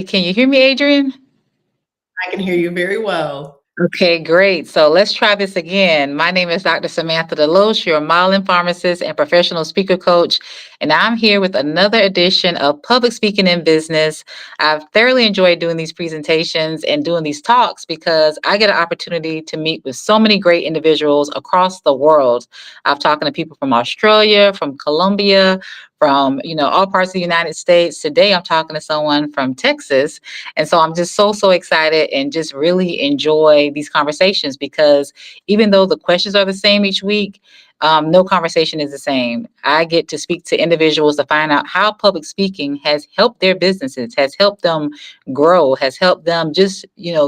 Can you hear me, Adrienne? I can hear you very well. Okay, great. So let's try this again. My name is Dr. Samantha DeLoache, your modeling pharmacist and professional speaker coach, and I'm here with another edition of Public Speaking in Business. I've thoroughly enjoyed doing these presentations and doing these talks because I get an opportunity to meet with so many great individuals across the world. I've talked to people from Australia, from Colombia, from all parts of the United States. Today I'm talking to someone from Texas, and so I'm just so excited and just really enjoy these conversations because even though the questions are the same each week, no conversation is the same. I get to speak to individuals to find out how public speaking has helped their businesses, has helped them grow, has helped them just,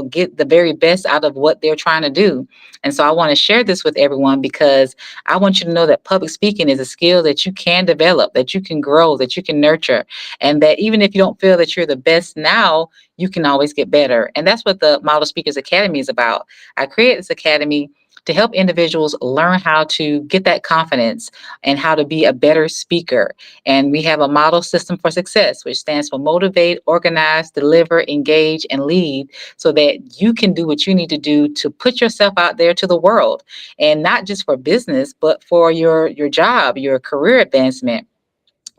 get the very best out of what they're trying to do. And so I want to share this with everyone because I want you to know that public speaking is a skill that you can develop, that you can grow, that you can nurture, and that even if you don't feel that you're the best now, you can always get better. And that's what the Model Speakers Academy is about. I created this academy to help individuals learn how to get that confidence and how to be a better speaker. And we have a model system for success, which stands for motivate, organize, deliver, engage, and lead, so that you can do what you need to do to put yourself out there to the world. And not just for business, but for your job, your career advancement,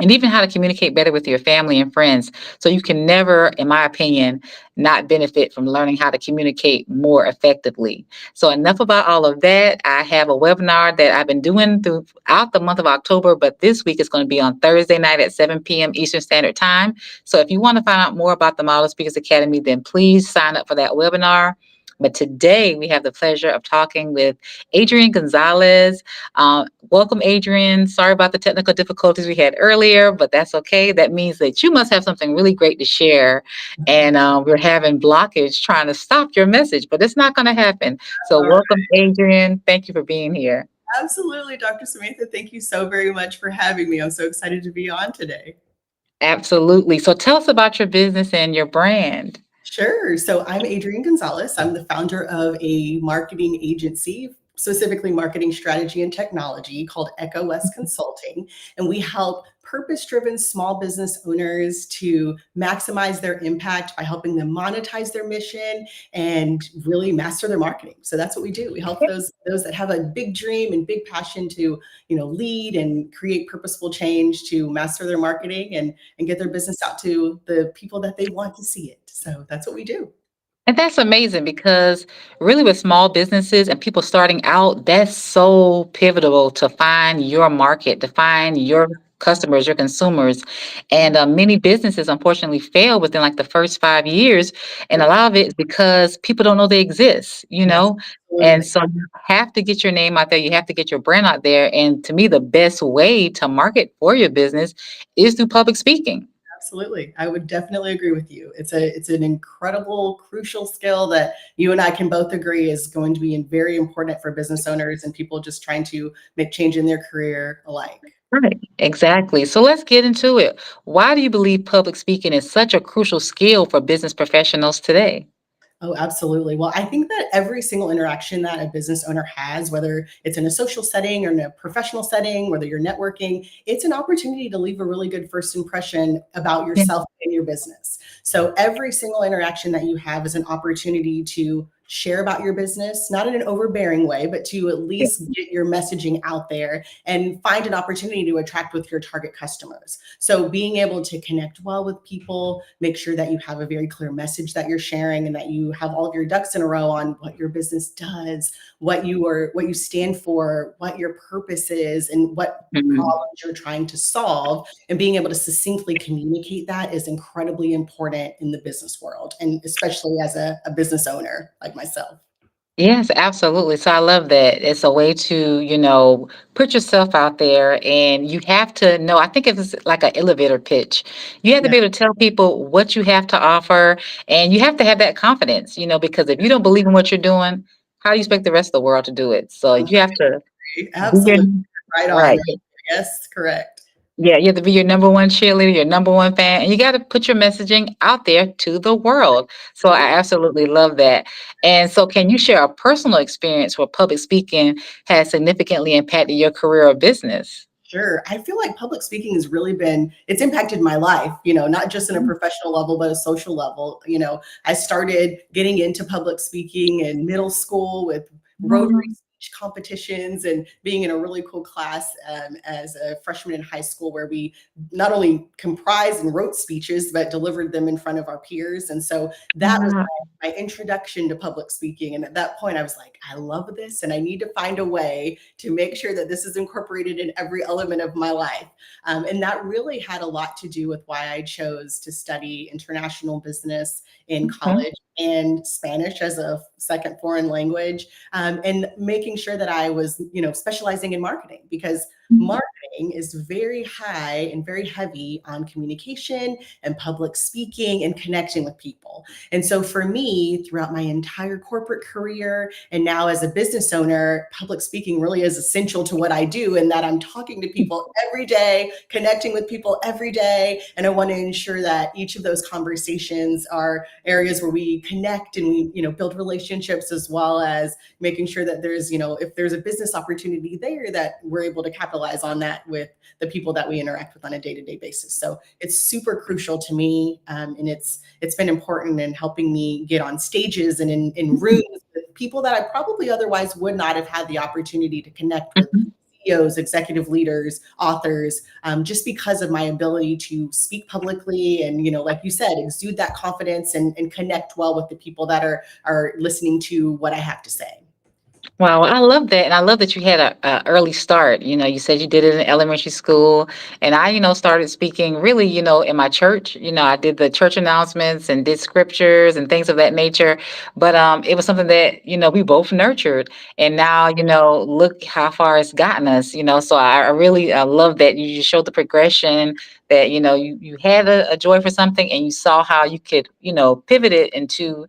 and even how to communicate better with your family and friends. So you can never, in my opinion, not benefit from learning how to communicate more effectively. So enough about all of that. I have a webinar that I've been doing throughout the month of October, but this week is going to be on Thursday night at 7 p.m. Eastern Standard Time. So if you want to find out more about the Model Speakers Academy, then please sign up for that webinar. But today we have the pleasure of talking with Adrienne Gonzalez. Welcome, Adrienne. Sorry about the technical difficulties we had earlier, but that's okay. That means that you must have something really great to share. And we're having blockage trying to stop your message, but it's not going to happen. So, All right. welcome, Adrienne. Thank you for being here. Absolutely, Dr. Samantha. Thank you so very much for having me. I'm so excited to be on today. Absolutely. So, tell us about your business and your brand. Sure. So I'm Adrienne Gonzalez. I'm the founder of a marketing agency, specifically marketing strategy and technology called Echo West Consulting. And we help purpose driven small business owners to maximize their impact by helping them monetize their mission and really master their marketing. So that's what we do. We help those that have a big dream and big passion to, lead and create purposeful change to master their marketing and get their business out to the people that they want to see it. So that's what we do. And that's amazing because really with small businesses and people starting out, that's so pivotal to find your market, to find your customers, your consumers. And many businesses unfortunately fail within like the first 5 years. And a Yep. lot of it is because people don't know they exist. And Absolutely. so you have to get your name out there. You have to get your brand out there. And to me, the best way to market for your business is through public speaking. Absolutely. I would definitely agree with you. It's an incredible, crucial skill that you and I can both agree is going to be very important for business owners and people just trying to make change in their career alike. Right, exactly. So let's get into it. Why do you believe public speaking is such a crucial skill for business professionals today? Oh, absolutely. Well, I think that every single interaction that a business owner has, whether it's in a social setting or in a professional setting, whether you're networking, it's an opportunity to leave a really good first impression about Yeah. yourself and your business. So every single interaction that you have is an opportunity to share about your business, not in an overbearing way, but to at Yeah. least get your messaging out there and find an opportunity to attract with your target customers. So being able to connect well with people, make sure that you have a very clear message that you're sharing and that you have all of your ducks in a row on what your business does, what you stand for, what your purpose is, and what Mhm. problems you're trying to solve. And being able to succinctly communicate that is incredibly important in the business world, and especially as a business owner like myself. Yes, absolutely. So I love that. It's a way to, put yourself out there and you have to know, I think it's like an elevator pitch. You have to Yeah, be able to tell people what you have to offer and you have to have that confidence, because if you don't believe in what you're doing, how do you expect the rest of the world to do it? So you have to be your absolutely. Right on. right. Yes, correct. Yeah, you have to be your number one cheerleader, your number one fan, and you got to put your messaging out there to the world. So I absolutely love that. And so, can you share a personal experience where public speaking has significantly impacted your career or business? Sure. I feel like public speaking has really it's impacted my life, not just in a professional level, but a social level. I started getting into public speaking in middle school with Rotary Mhm. speech competitions and being in a really cool class as a freshman in high school where we not only comprised and wrote speeches, but delivered them in front of our peers. And so that was Wow. my introduction to public speaking. And at that point, I was like, I love this and I need to find a way to make sure that this is incorporated in every element of my life. And that really had a lot to do with why I chose to study international business in Okay. college and Spanish as a second foreign language, and making sure that I was, specializing in marketing because Mhm. marketing is very high and very heavy on communication and public speaking and connecting with people. And so for me, throughout my entire corporate career and now as a business owner, public speaking really is essential to what I do, in that I'm talking to people every day, connecting with people every day. And I want to ensure that each of those conversations are areas where we connect and we, build relationships, as well as making sure that there's, if there's a business opportunity there, that we're able to capitalize on that with the people that we interact with on a day-to-day basis. So it's super crucial to me, and it's been important in helping me get on stages and in rooms with people that I probably otherwise would not have had the opportunity to connect with. Mhm. CEOs, executive leaders, authors, just because of my ability to speak publicly and, like you said, exude that confidence and connect well with the people that are listening to what I have to say. Wow, I love that, and I love that you had a early start. You said you did it in elementary school, and I, started speaking really, in my church. I did the church announcements and did scriptures and things of that nature. But it was something that we both nurtured, and now look how far it's gotten us. So I really love that you just showed the progression that you had a joy for something, and you saw how you could pivot it into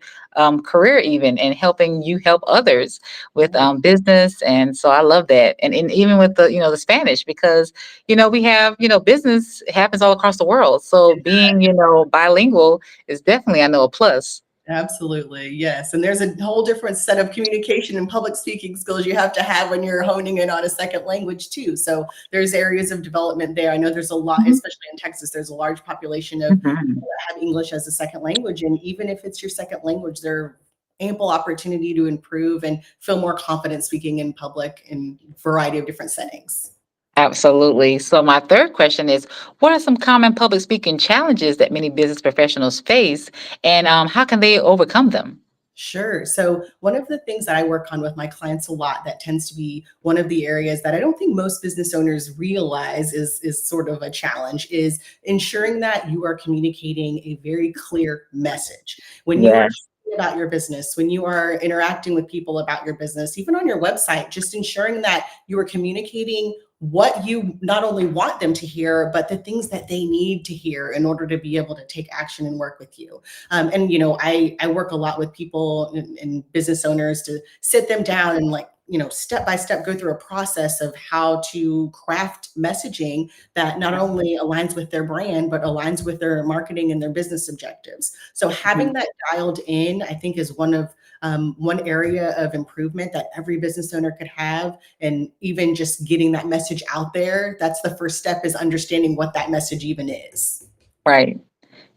career even, and helping you help others with Right. business. And so I love that. And even with the, the Spanish, because, we have, business happens all across the world. So being, bilingual is definitely, I know, a plus. Absolutely. Yes. And there's a whole different set of communication and public speaking skills you have to have when you're honing in on a second language too. So there's areas of development there. I know there's a lot, Mhm. especially in Texas, there's a large population of Mhm. people that have English as a second language. And even if it's your second language, there are ample opportunity to improve and feel more confident speaking in public in a variety of different settings. Absolutely. So my third question is, what are some common public speaking challenges that many business professionals face, and how can they overcome them? Sure. So, one of the things that I work on with my clients a lot that tends to be one of the areas that I don't think most business owners realize is sort of a challenge is ensuring that you are communicating a very clear message. When you are Yes. talking about your business, when you are interacting with people about your business, even on your website, just ensuring that you are communicating what you not only want them to hear, but the things that they need to hear in order to be able to take action and work with you. And I work a lot with people and business owners to sit them down and like step by step go through a process of how to craft messaging that not only aligns with their brand but aligns with their marketing and their business objectives. So having Mhm. that dialed in, I think, is one area of improvement that every business owner could have. And even just getting that message out there, that's the first step, is understanding what that message even is. Right.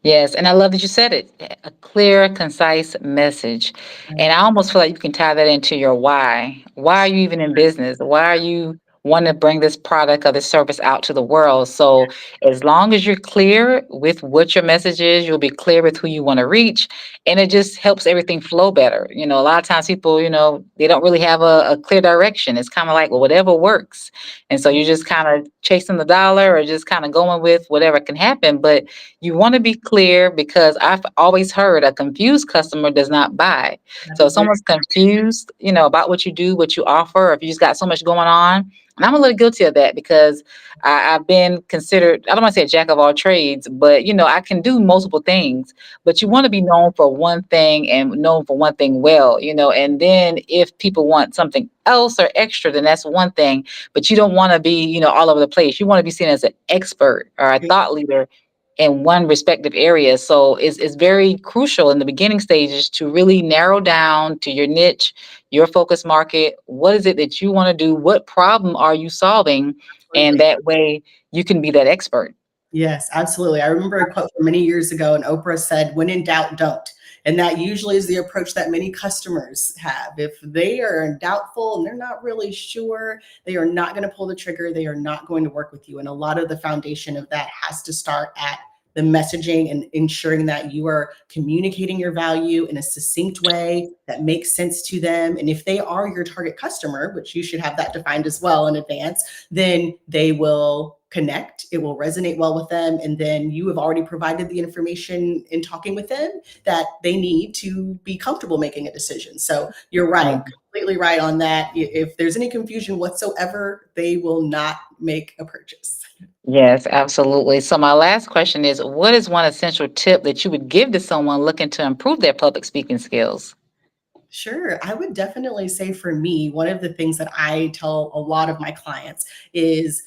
Yes, and I love that you said it. A clear, concise message. And Right. I almost feel like you can tie that into your why. Why are you even in business? Why are you want to bring this product or this service out to the world? So as long as you're clear with what your message is, you'll be clear with who you want to reach. And it just helps everything flow better. A lot of times people, they don't really have a clear direction. It's kind of like, well, whatever works. And so you're just kind of chasing the dollar or just kind of going with whatever can happen. But you want to be clear, because I've always heard a confused customer does not buy. That So if is very someone's confused, about what you do, what you offer, or if you just got so much going on, and I'm a little guilty of that because I've been considered, I don't want to say a jack of all trades, but I can do multiple things. But you want to be known for one thing and known for one thing well, and then if people want something else or extra, then that's one thing. But you don't want to be, all over the place. You want to be seen as an expert or a thought leader in one respective area. So it's very crucial in the beginning stages to really narrow down to your niche, your focus market. What is it that you want to do? What problem are you solving? And Absolutely. that way you can be that expert. Yes, absolutely. I remember a quote from many years ago, and Oprah said, "When in doubt, don't." And that usually is the approach that many customers have. If they are doubtful and they're not really sure, they are not going to pull the trigger. They are not going to work with you. And a lot of the foundation of that has to start at the messaging and ensuring that you are communicating your value in a succinct way that makes sense to them. And if they are your target customer, which you should have that defined as well in advance, then they will connect. It will resonate well with them. And then you have already provided the information in talking with them that they need to be comfortable making a decision. So you're Yeah. right, completely right on that. If there's any confusion whatsoever, they will not make a purchase. Yes, absolutely. So my last question is, what is one essential tip that you would give to someone looking to improve their public speaking skills? Sure. I would definitely say for me, one of the things that I tell a lot of my clients is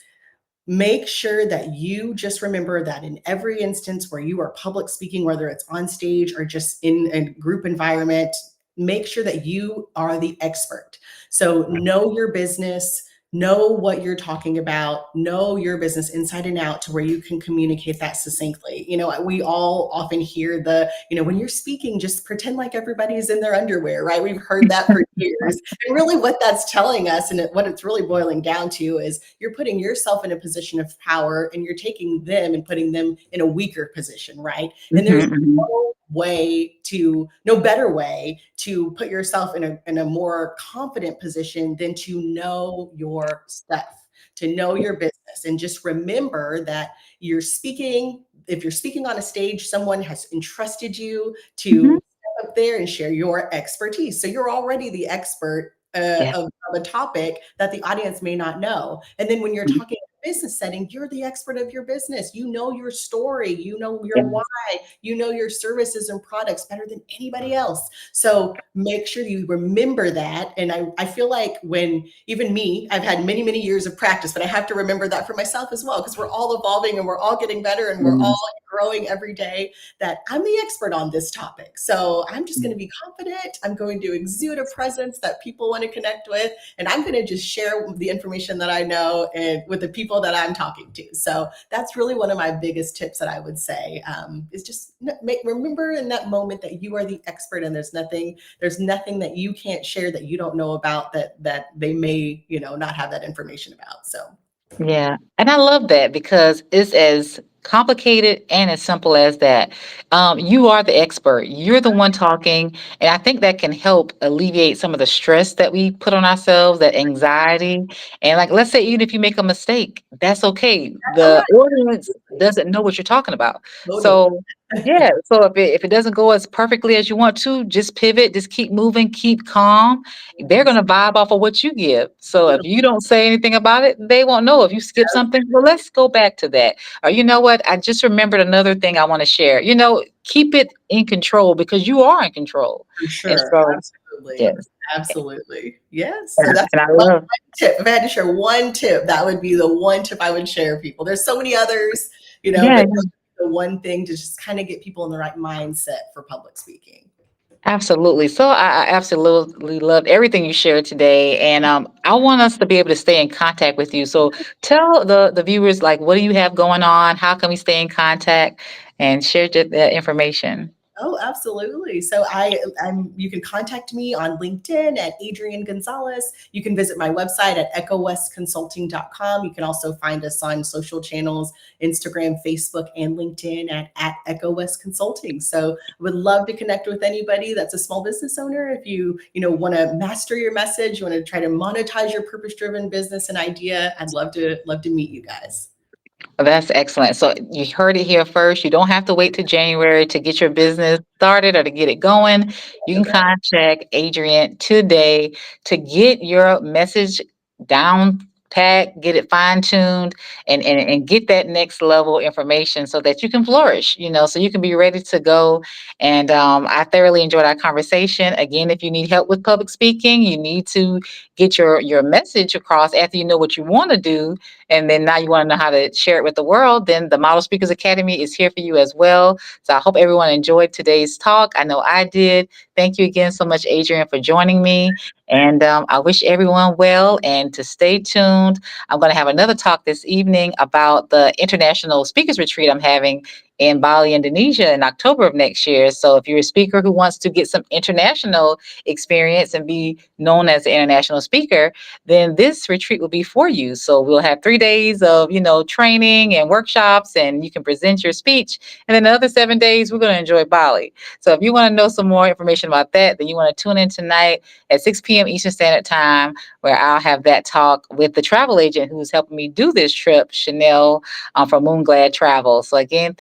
make sure that you just remember that in every instance where you are public speaking, whether it's on stage or just in a group environment, make sure that you are the expert. So know your business, know what you're talking about, know your business inside and out to where you can communicate that succinctly. We all often hear when you're speaking, just pretend like everybody's in their underwear, right? We've heard that for years. And really what that's telling us and what it's really boiling down to is you're putting yourself in a position of power and you're taking them and putting them in a weaker position, right? And there's Mhm, no better way to put yourself in a more confident position than to know your stuff, to know your business. And just remember that if you're speaking on a stage, someone has entrusted you mhm. to step up there and share your expertise. So you're already the expert Yeah. of a topic that the audience may not know. And then when you're Mhm. talking in a business setting, you're the expert of your business. You know your story, you know your why, Yes. you know your services and products better than anybody else. So make sure you remember that. And I feel like when even me, I've had many, many years of practice, but I have to remember that for myself as well, because we're all evolving and we're all getting better and we're all Yes. growing every day, that I'm the expert on this topic. So I'm just going Mm. to be confident. I'm going to exude a presence that people want to connect with. And I'm going to just share the information that I know and with the people that I'm talking to. So that's really one of my biggest tips that I would say is just remember in that moment that you are the expert and there's nothing that you can't share that you don't know about that they may not have that information about. So Yeah, and I love that because it's as complicated and as simple as that. You are the expert. You're the one talking, and I think that can help alleviate some of the stress that we put on ourselves, that anxiety. And like, let's say even if you make a mistake, that's okay. that's all The right. audience doesn't know what you're talking about. Totally. So yeah, so if it doesn't go as perfectly as you want to, just pivot, just keep moving, keep calm. They're Yes. gonna vibe off of what you give. So if Totally. you don't say anything about it, they won't know. If you skip something, well, let's go back to that. Or you know what? I just remembered another thing I want to share. Keep it in control because you are in control. For And sure. so, Absolutely. yes. Absolutely. Yes. So And that's I one love, tip. If I had to share one tip, that would be the one tip I would share people. There's so many others, yeah, but the one thing to just kind of get people in the right mindset for public speaking. absolutely. So I absolutely loved everything you shared today, and I want us to be able to stay in contact with you. So tell the viewers like what do you have going on? How can we stay in contact and share that information? Oh, absolutely. So you can contact me on LinkedIn at Adrienne Gonzalez. You can visit my website at echowestconsulting.com. You can also find us on social channels, Instagram, Facebook, and LinkedIn at Echo West Consulting. So I would love to connect with anybody that's a small business owner. If you want to master your message, you want to try to monetize your purpose-driven business and idea, I'd love to meet you guys. Oh, that's excellent. So you heard it here first. You don't have to wait to January to get your business started or to get it going. You can Okay. contact Adrienne today to get your message down pat, get it fine-tuned, and get that next level information so that you can flourish, so you can be ready to go. And I thoroughly enjoyed our conversation. Again, if you need help with public speaking, you need to get your message across after you know what you want to do and then now you want to know how to share it with the world, then the Model Speakers Academy is here for you as well. So I hope everyone enjoyed today's talk. I know I did. Thank you again so much, Adrienne, for joining me. And I wish everyone well and to stay tuned. I'm going to have another talk this evening about the International Speakers Retreat I'm having in Bali, Indonesia in October of next year. So if you're a speaker who wants to get some international experience and be known as an international speaker, then this retreat will be for you. So we'll have 3 days of, training and workshops, and you can present your speech. And then the other 7 days, we're going to enjoy Bali. So if you want to know some more information about that, then you want to tune in tonight at 6 p.m. Eastern Standard Time, where I'll have that talk with the travel agent who's helping me do this trip, Chanel, from Moonglad Travel. So again,